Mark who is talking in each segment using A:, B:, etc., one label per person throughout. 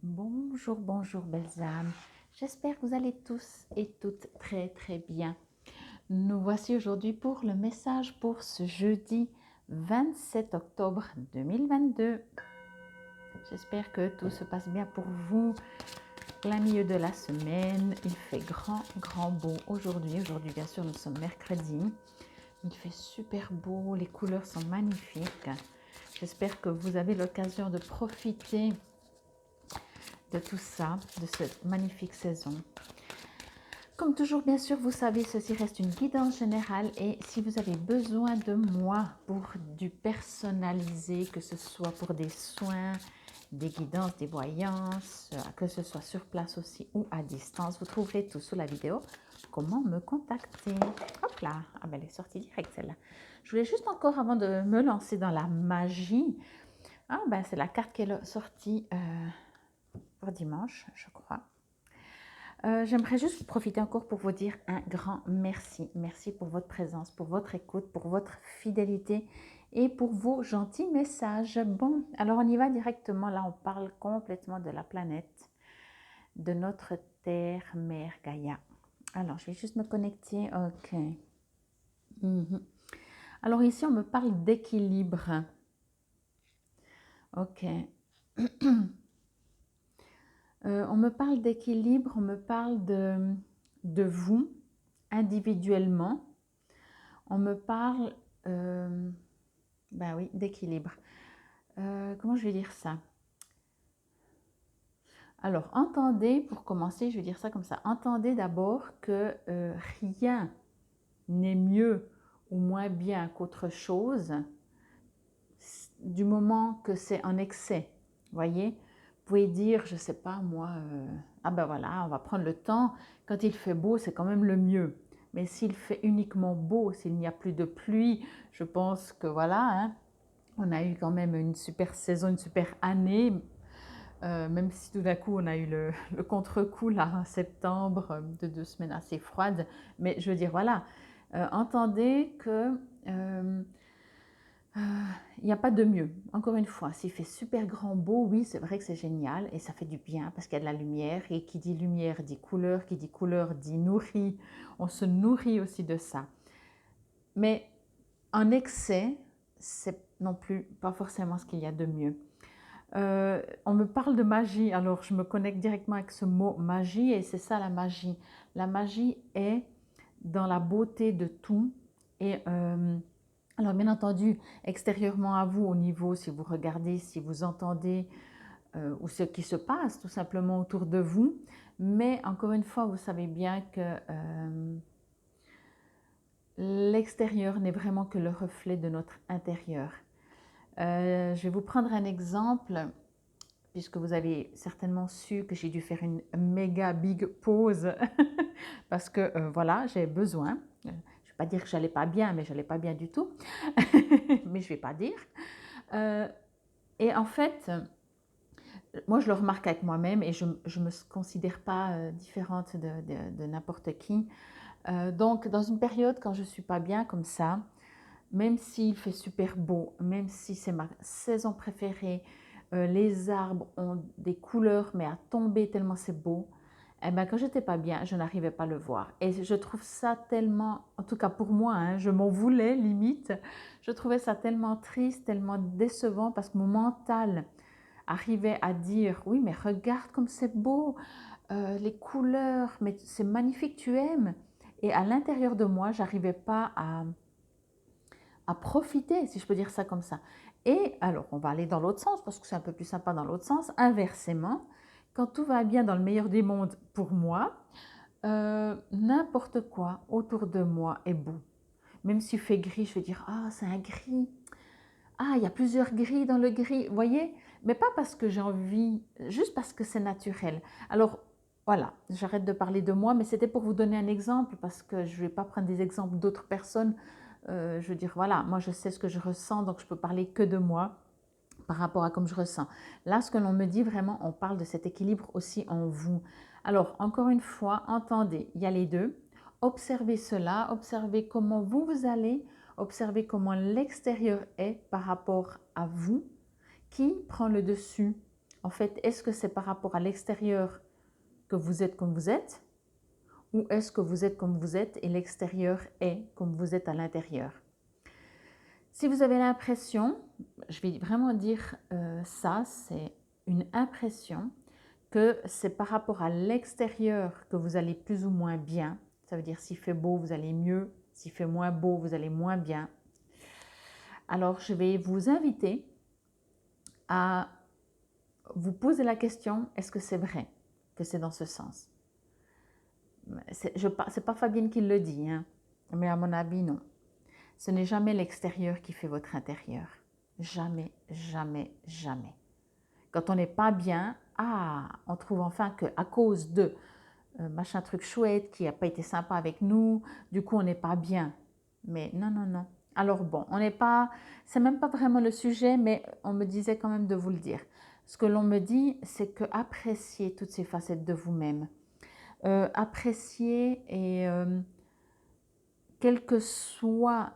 A: Bonjour, bonjour belles âmes. J'espère que vous allez tous et toutes très très bien. Nous voici aujourd'hui pour le message pour ce jeudi 27 octobre 2022. J'espère que tout se passe bien pour vous. Plein milieu de la semaine, il fait grand beau aujourd'hui. Aujourd'hui bien sûr nous sommes mercredi. Il fait super beau, les couleurs sont magnifiques. J'espère que vous avez l'occasion de profiter de tout ça, de cette magnifique saison. Comme toujours, bien sûr, vous savez, ceci reste une guidance générale et si vous avez besoin de moi pour du personnalisé, que ce soit pour des soins, des guidances, des voyances, que ce soit sur place aussi ou à distance, vous trouverez tout sous la vidéo. Comment me contacter? Hop là, ah ben elle est sortie direct celle-là. Je voulais juste encore, avant de me lancer dans la magie, ah ben c'est la carte qui est sortie pour dimanche, je crois. J'aimerais juste profiter encore pour vous dire un grand merci. Merci pour votre présence, pour votre écoute, pour votre fidélité et pour vos gentils messages. Bon, alors on y va directement. Là, on parle complètement de la planète, de notre Terre, Mère Gaïa. Alors, je vais juste me connecter. Ok. Alors ici, on me parle d'équilibre. Ok. On me parle d'équilibre, on me parle de vous individuellement. On me parle, ben oui, d'équilibre. Comment je vais dire ça? Alors, entendez, pour commencer, je vais dire ça comme ça. Entendez d'abord que rien n'est mieux ou moins bien qu'autre chose du moment que c'est en excès. Voyez, vous pouvez dire, je ne sais pas moi, ah ben voilà, on va prendre le temps. Quand il fait beau, c'est quand même le mieux. Mais s'il fait uniquement beau, s'il n'y a plus de pluie, je pense que voilà, hein, on a eu quand même une super saison, une super année, même si tout d'un coup on a eu le contre-coup là en septembre de 2 semaines assez froides. Mais je veux dire, voilà, entendez que il n'y a pas de mieux. Encore une fois, s'il fait super grand beau, oui, c'est vrai que c'est génial et ça fait du bien parce qu'il y a de la lumière et qui dit lumière dit couleur, qui dit couleur dit nourrit. On se nourrit aussi de ça. Mais en excès, c'est non plus pas forcément ce qu'il y a de mieux. On me parle de magie, alors je me connecte directement avec ce mot magie et c'est ça la magie. La magie est dans la beauté de tout et alors bien entendu, extérieurement à vous, au niveau, si vous regardez, si vous entendez, ou ce qui se passe tout simplement autour de vous, mais encore une fois, vous savez bien que l'extérieur n'est vraiment que le reflet de notre intérieur. Je vais vous prendre un exemple, puisque vous avez certainement su que j'ai dû faire une méga big pause, parce que voilà, j'ai besoin. Je ne vais pas dire que j'allais pas bien, mais j'allais pas bien du tout. Mais je vais pas dire. Et en fait, moi je le remarque avec moi-même et je ne me considère pas différente de n'importe qui. Donc dans une période quand je ne suis pas bien comme ça, même s'il fait super beau, même si c'est ma saison préférée, les arbres ont des couleurs mais à tomber tellement c'est beau, eh ben, quand j'étais pas bien, je n'arrivais pas à le voir. Et je trouve ça tellement, en tout cas pour moi, hein, je m'en voulais limite, je trouvais ça tellement triste, tellement décevant parce que mon mental arrivait à dire, oui mais regarde comme c'est beau, les couleurs, mais c'est magnifique, tu aimes. Et à l'intérieur de moi, j'arrivais pas à profiter, si je peux dire ça comme ça. Et alors, on va aller dans l'autre sens, parce que c'est un peu plus sympa dans l'autre sens. Inversement, quand tout va bien dans le meilleur des mondes pour moi, n'importe quoi autour de moi est beau. Même s'il fait gris, je vais dire, ah, c'est un gris. Ah, il y a plusieurs gris dans le gris, vous voyez? Mais pas parce que j'ai envie, juste parce que c'est naturel. Alors, voilà, j'arrête de parler de moi, mais c'était pour vous donner un exemple, parce que je ne vais pas prendre des exemples d'autres personnes. Je veux dire, voilà, moi je sais ce que je ressens, donc je peux parler que de moi par rapport à comme je ressens. Là, ce que l'on me dit vraiment, on parle de cet équilibre aussi en vous. Alors, encore une fois, entendez, il y a les deux. Observez cela, observez comment vous allez, observez comment l'extérieur est par rapport à vous, qui prend le dessus En fait, est-ce que c'est par rapport à l'extérieur que vous êtes comme vous êtes, ou est-ce que vous êtes comme vous êtes et l'extérieur est comme vous êtes à l'intérieur? Si vous avez l'impression, je vais vraiment dire ça, c'est une impression que c'est par rapport à l'extérieur que vous allez plus ou moins bien. Ça veut dire s'il fait beau, vous allez mieux. S'il fait moins beau, vous allez moins bien. Alors, je vais vous inviter à vous poser la question, est-ce que c'est vrai que c'est dans ce sens? C'est pas Fabienne qui le dit, hein, mais à mon avis, non. Ce n'est jamais l'extérieur qui fait votre intérieur. Jamais, jamais, jamais. Quand on n'est pas bien, on trouve enfin qu'à cause de machin truc chouette qui n'a pas été sympa avec nous, du coup on n'est pas bien. Mais non, non, non. Alors bon, on n'est pas, c'est même pas vraiment le sujet, mais on me disait quand même de vous le dire. Ce que l'on me dit, c'est que appréciez toutes ces facettes de vous-même. Appréciez et quel que soit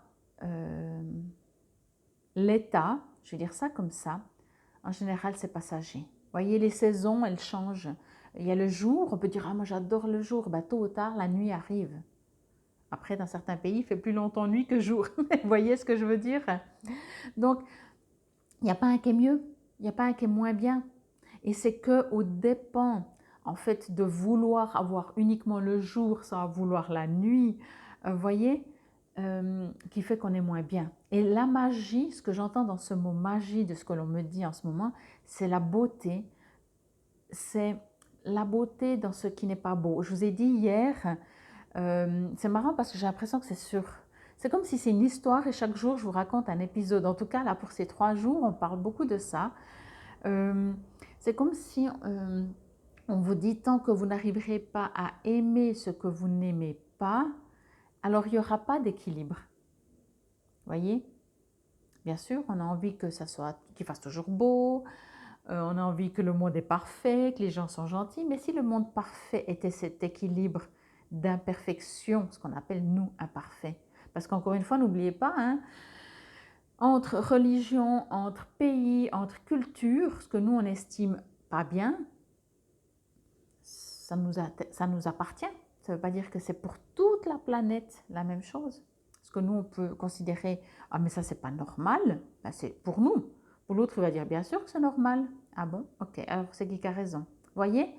A: l'état, je vais dire ça comme ça, en général c'est passager. Vous voyez, les saisons, elles changent. Il y a le jour, on peut dire, ah moi j'adore le jour, bah, tôt ou tard la nuit arrive. Après, dans certains pays, il fait plus longtemps nuit que jour. Vous voyez ce que je veux dire? Donc, il n'y a pas un qui est mieux, il n'y a pas un qui est moins bien. Et c'est qu'au dépend, en fait, de vouloir avoir uniquement le jour sans vouloir la nuit, vous voyez, qui fait qu'on est moins bien. Et la magie, ce que j'entends dans ce mot magie, de ce que l'on me dit en ce moment, c'est la beauté. C'est la beauté dans ce qui n'est pas beau. Je vous ai dit hier, c'est marrant parce que j'ai l'impression que c'est comme si c'est une histoire et chaque jour je vous raconte un épisode. En tout cas, là pour ces 3 jours, on parle beaucoup de ça. C'est comme si on vous dit tant que vous n'arriverez pas à aimer ce que vous n'aimez pas, alors il n'y aura pas d'équilibre. Voyez? Bien sûr, on a envie que ça soit, qu'il fasse toujours beau, on a envie que le monde est parfait, que les gens sont gentils, mais si le monde parfait était cet équilibre d'imperfection, ce qu'on appelle nous imparfaits, parce qu'encore une fois, n'oubliez pas, hein, entre religion, entre pays, entre cultures, ce que nous on estime pas bien, ça nous appartient. Ça ne veut pas dire que c'est pour toute la planète la même chose. Ce que nous on peut considérer, ah mais ça c'est pas normal, ben, c'est pour nous. Pour l'autre, il va dire bien sûr que c'est normal. Ah bon, ok, alors c'est qui a raison. Voyez?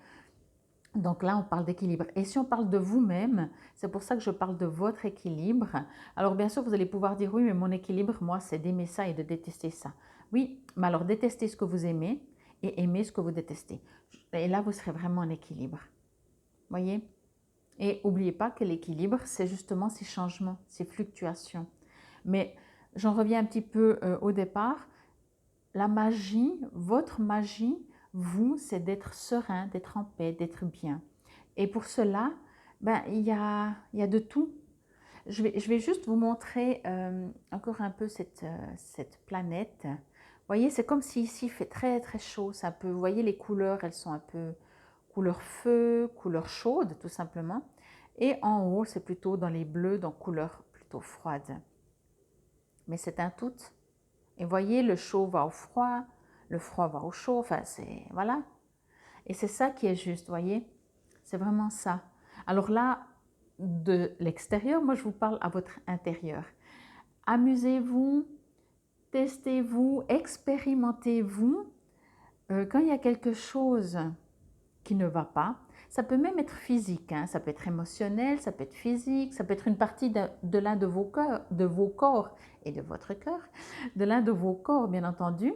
A: Donc là, on parle d'équilibre. Et si on parle de vous-même, c'est pour ça que je parle de votre équilibre. Alors bien sûr, vous allez pouvoir dire oui, mais mon équilibre, moi, c'est d'aimer ça et de détester ça. Oui, mais alors détestez ce que vous aimez et aimez ce que vous détestez. Et là, vous serez vraiment en équilibre. Voyez? Et n'oubliez pas que l'équilibre, c'est justement ces changements, ces fluctuations. Mais j'en reviens un petit peu au départ. La magie, votre magie, vous, c'est d'être serein, d'être en paix, d'être bien. Et pour cela, ben, il y a de tout. Je vais juste vous montrer encore un peu cette planète. Vous voyez, c'est comme si ici il fait très très chaud. Ça peut, vous voyez, les couleurs, elles sont un peu couleur feu, couleur chaude tout simplement. Et en haut, c'est plutôt dans les bleus, donc couleur plutôt froide. Mais c'est un tout. Et voyez, le chaud va au froid, le froid va au chaud, enfin c'est, voilà. Et c'est ça qui est juste, voyez. C'est vraiment ça. Alors là, de l'extérieur, moi je vous parle à votre intérieur. Amusez-vous, testez-vous, expérimentez-vous. Quand il y a quelque chose qui ne va pas, ça peut même être physique, hein, ça peut être émotionnel, ça peut être physique, ça peut être une partie de l'un de vos corps et de votre cœur, de l'un de vos corps bien entendu.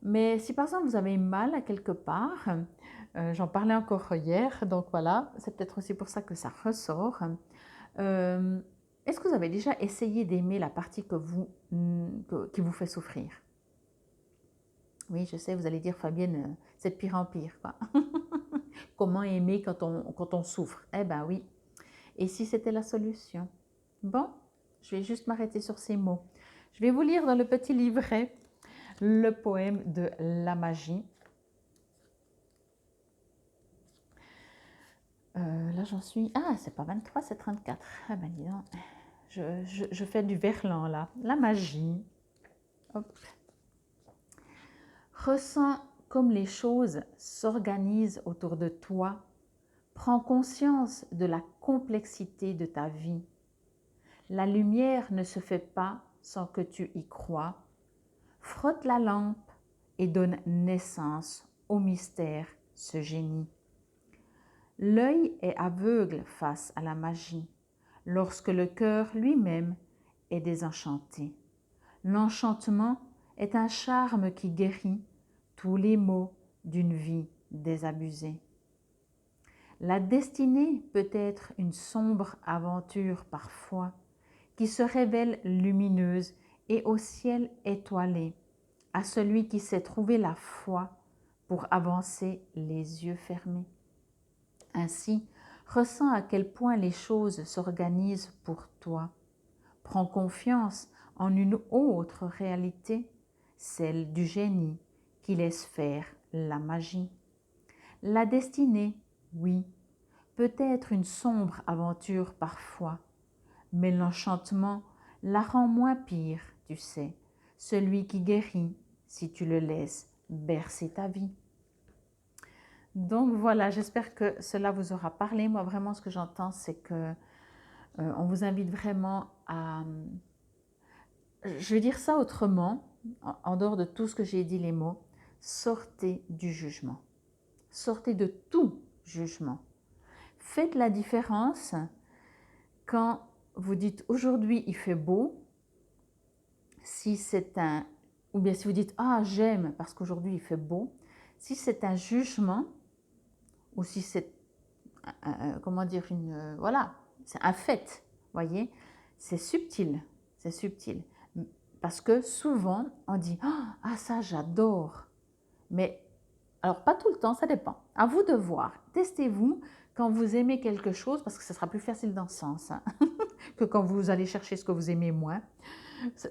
A: Mais si par exemple vous avez mal à quelque part, j'en parlais encore hier, donc voilà, c'est peut-être aussi pour ça que ça ressort. Est-ce que vous avez déjà essayé d'aimer la partie qui vous fait souffrir? Oui, je sais, vous allez dire Fabienne, c'est de pire en pire, quoi. Comment aimer quand on souffre? Eh bien oui. Et si c'était la solution? Bon, je vais juste m'arrêter sur ces mots. Je vais vous lire dans le petit livret le poème de la magie. Là, j'en suis... Ah, c'est pas 23, c'est 34. Ah ben dis donc, je fais du verlan là. La magie. Hop. Ressens comme les choses s'organisent autour de toi. Prends conscience de la complexité de ta vie. La lumière ne se fait pas sans que tu y crois. Frotte la lampe et donne naissance au mystère, ce génie. L'œil est aveugle face à la magie, lorsque le cœur lui-même est désenchanté. L'enchantement est un charme qui guérit tous les maux d'une vie désabusée. La destinée peut être une sombre aventure parfois, qui se révèle lumineuse et au ciel étoilé, à celui qui sait trouver la foi pour avancer les yeux fermés. Ainsi, ressens à quel point les choses s'organisent pour toi. Prends confiance en une autre réalité, celle du génie qui laisse faire la magie. La destinée, oui, peut être une sombre aventure parfois, mais l'enchantement la rend moins pire, tu sais, celui qui guérit si tu le laisses bercer ta vie. Donc voilà, j'espère que cela vous aura parlé. Moi, vraiment, ce que j'entends, c'est que on vous invite vraiment à... Je vais dire ça autrement, en dehors de tout ce que j'ai dit, les mots. Sortez du jugement. Sortez de tout jugement. Faites la différence quand vous dites aujourd'hui il fait beau, si c'est un... ou bien si vous dites ah j'aime parce qu'aujourd'hui il fait beau, si c'est un jugement ou si c'est comment dire une... voilà, c'est un fait, voyez, c'est subtil, c'est subtil. Parce que souvent on dit ah ça j'adore, mais alors pas tout le temps, ça dépend. À vous de voir, testez-vous quand vous aimez quelque chose parce que ce sera plus facile dans ce sens hein, que quand vous allez chercher ce que vous aimez moins.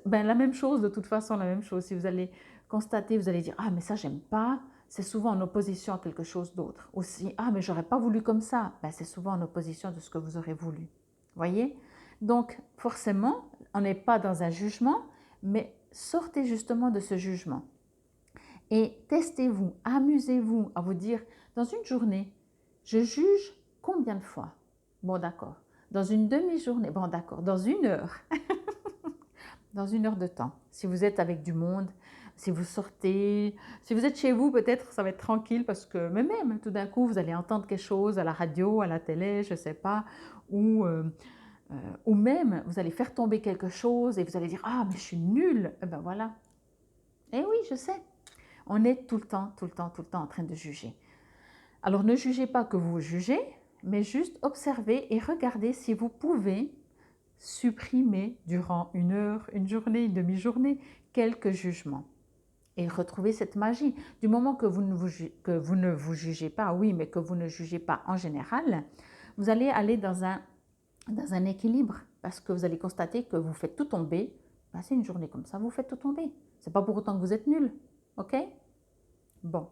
A: Ben, la même chose, de toute façon, la même chose. Si vous allez constater, vous allez dire ah mais ça j'aime pas, c'est souvent en opposition à quelque chose d'autre. Aussi ah mais j'aurais pas voulu comme ça, ben, c'est souvent en opposition de ce que vous aurez voulu. Voyez? Donc forcément, on n'est pas dans un jugement, mais sortez justement de ce jugement. Et testez-vous, amusez-vous à vous dire, dans une journée, je juge combien de fois? Bon, d'accord. Dans une demi-journée, bon, d'accord. Dans une heure, dans une heure de temps. Si vous êtes avec du monde, si vous sortez, si vous êtes chez vous, peut-être ça va être tranquille parce que même tout d'un coup, vous allez entendre quelque chose à la radio, à la télé, je ne sais pas, ou même vous allez faire tomber quelque chose et vous allez dire ah mais je suis nulle. Eh ben voilà. Eh oui, je sais. On est tout le temps en train de juger. Alors ne jugez pas que vous jugez, mais juste observez et regardez si vous pouvez supprimer durant une heure, une journée, une demi-journée, quelques jugements. Et retrouver cette magie. Du moment que vous ne vous jugez pas, oui, mais que vous ne jugez pas en général, vous allez aller dans un équilibre parce que vous allez constater que vous faites tout tomber. Ben, c'est une journée comme ça, vous faites tout tomber. Ce n'est pas pour autant que vous êtes nul. Ok? Bon,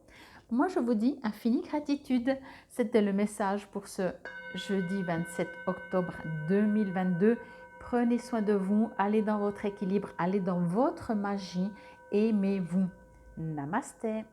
A: moi je vous dis infinie gratitude. C'était le message pour ce jeudi 27 octobre 2022. Prenez soin de vous, allez dans votre équilibre, allez dans votre magie, aimez-vous. Namasté.